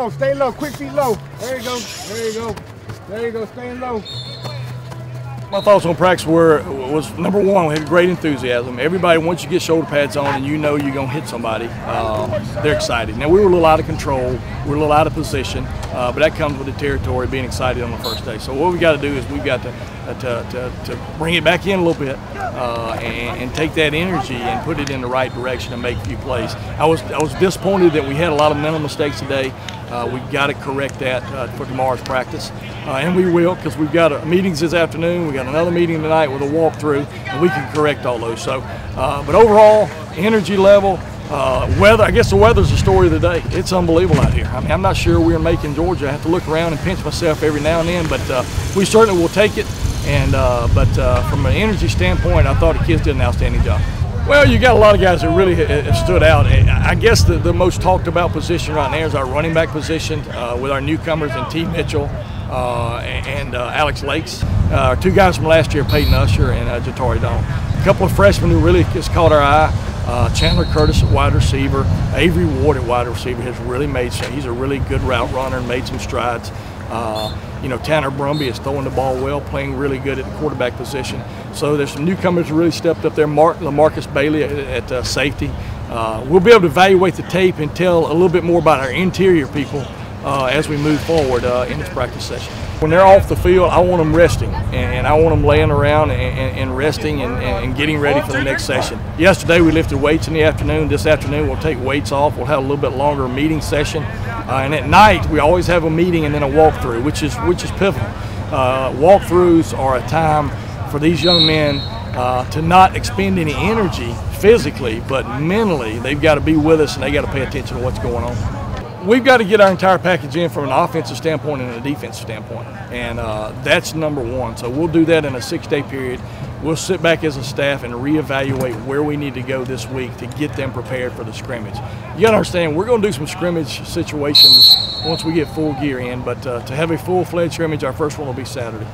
on, stay low, quick feet low. There you go, there you go. There you go, staying low. My thoughts on practice was number one, we had great enthusiasm. Everybody, once you get shoulder pads on and you know you're going to hit somebody, they're excited. Now, we were a little out of control, we were a little out of position, but that comes with the territory, being excited on the first day. So what we got to do is we've got to bring it back in a little bit and take that energy and put it in the right direction and make a few plays. I was disappointed that we had a lot of mental mistakes today. We've got to correct that for tomorrow's practice, and we will, because we've got meetings this afternoon. We got another meeting tonight with a walkthrough, and we can correct all those. So, but overall, energy level, weather. I guess the weather's the story of the day. It's unbelievable out here. I mean, I'm not sure we're in Macon, Georgia. I have to look around and pinch myself every now and then, but we certainly will take it. And from an energy standpoint, I thought the kids did an outstanding job. Well, you got a lot of guys that really have stood out. I guess the most talked about position right now is our running back position with our newcomers and T. Mitchell and Alex Lakes. Two guys from last year, Peyton Usher and Jatari Donald. A couple of freshmen who really just caught our eye. Chandler Curtis at wide receiver. Avery Ward at wide receiver has really made some. He's a really good route runner and made some strides. You know, Tanner Brumby is throwing the ball well, playing really good at the quarterback position. So there's some newcomers who really stepped up there. LaMarcus Bailey at safety. We'll be able to evaluate the tape and tell a little bit more about our interior people as we move forward in this practice session. When they're off the field, I want them resting, and I want them laying around and resting and getting ready for the next session. Yesterday we lifted weights in the afternoon. This afternoon we'll take weights off. We'll have a little bit longer meeting session, and at night we always have a meeting and then a walkthrough, which is pivotal. Walkthroughs are a time for these young men to not expend any energy physically, but mentally they've got to be with us and they got to pay attention to what's going on. We've got to get our entire package in from an offensive standpoint and a defensive standpoint, and that's number one. So we'll do that in a 6-day period. We'll sit back as a staff and reevaluate where we need to go this week to get them prepared for the scrimmage. You got to understand, we're going to do some scrimmage situations once we get full gear in, but to have a full-fledged scrimmage, our first one will be Saturday.